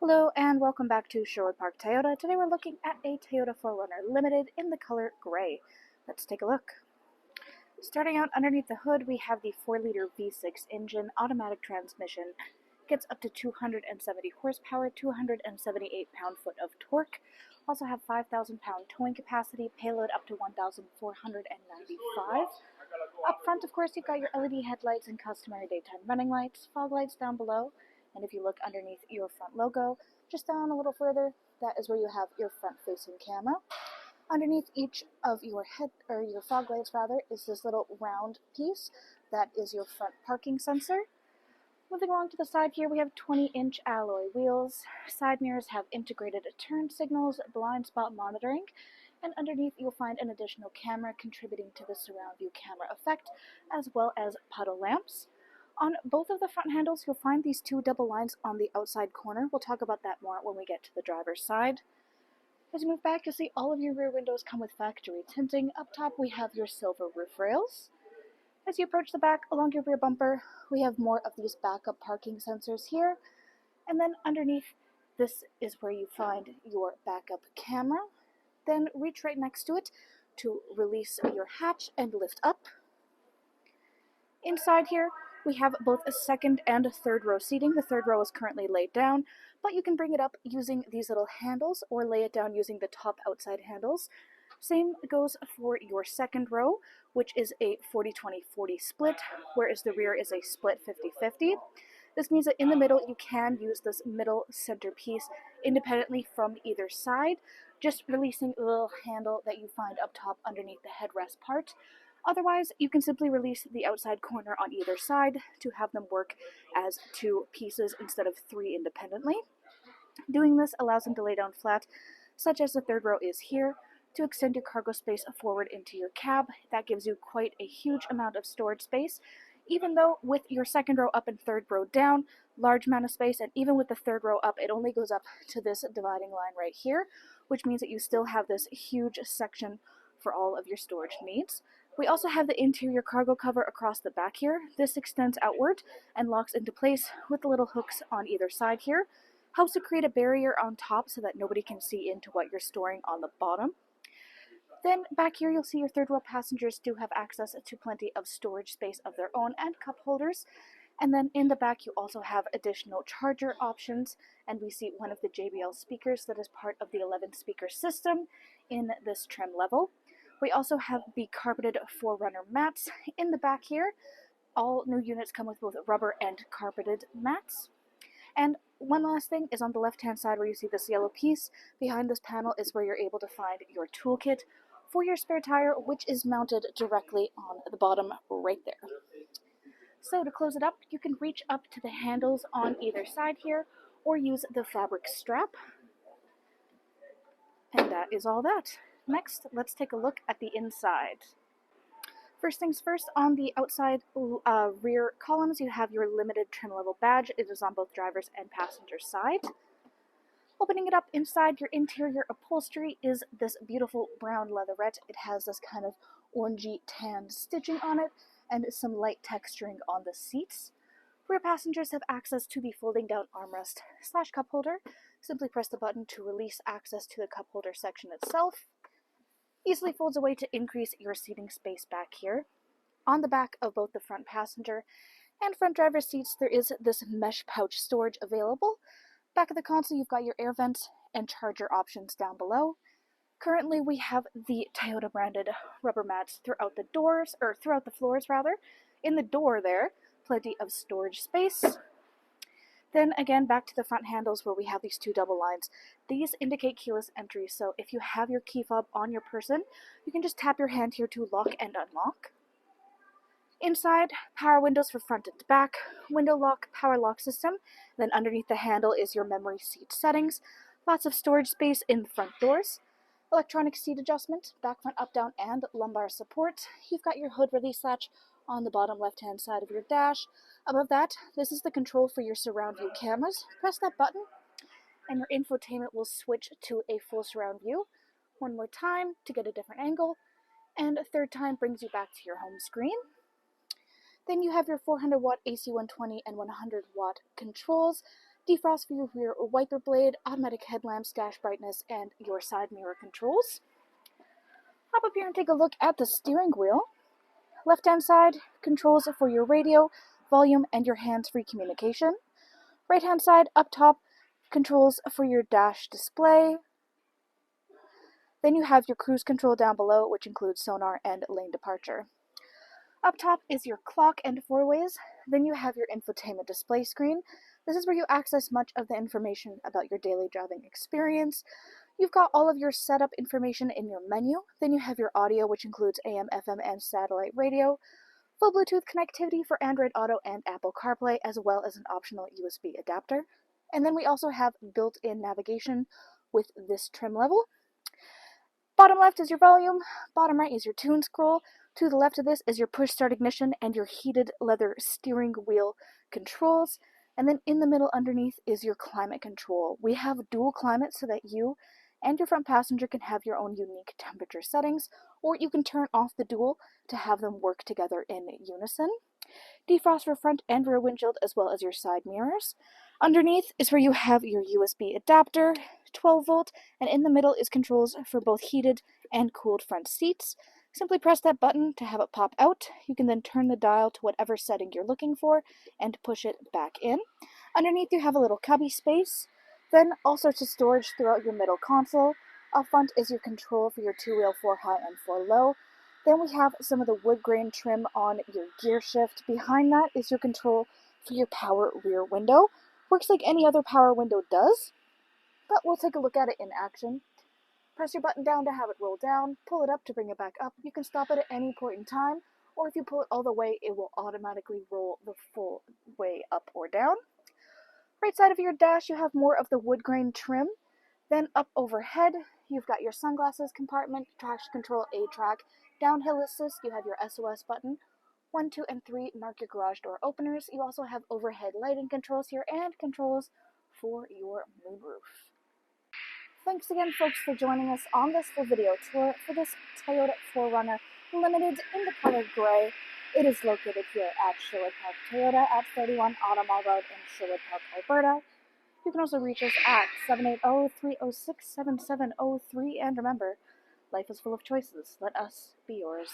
Hello and welcome back to Sherwood Park Toyota. Today we're looking at a Toyota 4Runner Limited in the color gray. Let's take a look. Starting out underneath the hood, we have the 4-liter V6 engine, automatic transmission. Gets up to 270 horsepower, 278 pound-foot of torque. Also have 5,000 pound towing capacity, payload up to 1,495. Up front, of course, you've got your LED headlights and customary daytime running lights, fog lights down below. And if you look underneath your front logo, just down a little further, that is where you have your front-facing camera. Underneath each of your fog lights is this little round piece that is your front parking sensor. Moving along to the side here, we have 20-inch alloy wheels. Side mirrors have integrated turn signals, blind spot monitoring, and underneath you'll find an additional camera contributing to the surround view camera effect, as well as puddle lamps. On both of the front handles, you'll find these two double lines on the outside corner. We'll talk about that more when we get to the driver's side. As you move back, you'll see all of your rear windows come with factory tinting. Up top, we have your silver roof rails. As you approach the back, along your rear bumper, we have more of these backup parking sensors here. And then underneath, this is where you find your backup camera. Then reach right next to it to release your hatch and lift up. Inside here, we have both a second and a third row seating. The third row is currently laid down, but you can bring it up using these little handles or lay it down using the top outside handles. Same goes for your second row, which is a 40-20-40 split, whereas the rear is a split 50-50. This means that in the middle, you can use this middle center piece independently from either side, just releasing the little handle that you find up top underneath the headrest part. Otherwise, you can simply release the outside corner on either side to have them work as two pieces instead of three independently. Doing this allows them to lay down flat, such as the third row is here, to extend your cargo space forward into your cab. That gives you quite a huge amount of storage space, even though with your second row up and third row down, large amount of space, and even with the third row up, it only goes up to this dividing line right here, which means that you still have this huge section for all of your storage needs. We also have the interior cargo cover across the back here. This extends outward and locks into place with the little hooks on either side here. Helps to create a barrier on top so that nobody can see into what you're storing on the bottom. Then back here you'll see your third row passengers do have access to plenty of storage space of their own and cup holders. And then in the back you also have additional charger options, and we see one of the JBL speakers that is part of the 11 speaker system in this trim level. We also have the carpeted 4Runner mats in the back here. All new units come with both rubber and carpeted mats. And one last thing is on the left-hand side where you see this yellow piece. Behind this panel is where you're able to find your toolkit for your spare tire, which is mounted directly on the bottom right there. So to close it up, you can reach up to the handles on either side here or use the fabric strap. And that is all that. Next, let's take a look at the inside. First things first, on the outside rear columns, you have your limited trim level badge. It is on both driver's and passenger side. Opening it up inside, your interior upholstery is this beautiful brown leatherette. It has this kind of orangey tan stitching on it and some light texturing on the seats. Rear passengers have access to the folding down armrest / cup holder. Simply press the button to release access to the cup holder section itself. Easily folds away to increase your seating space back here. On the back of both the front passenger and front driver seats, there is this mesh pouch storage available. Back of the console, you've got your air vents and charger options down below. Currently, we have the Toyota branded rubber mats throughout the doors, or throughout the floors rather. In the door there, plenty of storage space. Then again, back to the front handles where we have these two double lines. These indicate keyless entry, so if you have your key fob on your person, you can just tap your hand here to lock and unlock. Inside, power windows for front and back, window lock, power lock system. Then underneath the handle is your memory seat settings. Lots of storage space in the front doors. Electronic seat adjustment, back, front, up, down, and lumbar support. You've got your hood release latch on the bottom left-hand side of your dash. Above that, this is the control for your surround view cameras. Press that button, and your infotainment will switch to a full surround view. One more time to get a different angle, and a third time brings you back to your home screen. Then you have your 400 watt AC 120 and 100 watt controls. defrost for your rear wiper blade, automatic headlamps, dash brightness, and your side mirror controls. Hop up here and take a look at the steering wheel. Left-hand side, controls for your radio, volume, and your hands-free communication. Right-hand side, up top, controls for your dash display. Then you have your cruise control down below, which includes sonar and lane departure. Up top is your clock and four-ways. Then you have your infotainment display screen. This is where you access much of the information about your daily driving experience. You've got all of your setup information in your menu. Then you have your audio, which includes AM, FM, and satellite radio. Full Bluetooth connectivity for Android Auto and Apple CarPlay, as well as an optional USB adapter. And then we also have built-in navigation with this trim level. Bottom left is your volume, bottom right is your tune scroll. To the left of this is your push start ignition and your heated leather steering wheel controls. And then in the middle underneath is your climate control. We have dual climate so that you and your front passenger can have your own unique temperature settings, or you can turn off the dual to have them work together in unison. Defrost for front and rear windshield, as well as your side mirrors. Underneath is where you have your USB adapter, 12 volt, and in the middle is controls for both heated and cooled front seats. Simply press that button to have it pop out. You can then turn the dial to whatever setting you're looking for and push it back in. Underneath you have a little cubby space, then all sorts of storage throughout your middle console. Up front is your control for your two-wheel 4 high and 4 low. Then we have some of the wood grain trim on your gear shift. Behind that is your control for your power rear window. Works like any other power window does, but we'll take a look at it in action. Press your button down to have it roll down, pull it up to bring it back up. You can stop it at any point in time, or if you pull it all the way, it will automatically roll the full way up or down. Right side of your dash, you have more of the wood grain trim. Then up overhead, you've got your sunglasses compartment, traction control, A-track, downhill assist, you have your SOS button. 1, 2, and 3 mark your garage door openers. You also have overhead lighting controls here and controls for your moonroof. Thanks again, folks, for joining us on this full video tour for this Toyota 4Runner Limited in the color gray. It is located here at Sherwood Park Toyota at 31 Auto Mall Road in Sherwood Park, Alberta. You can also reach us at 780-306-7703, and remember, life is full of choices. Let us be yours.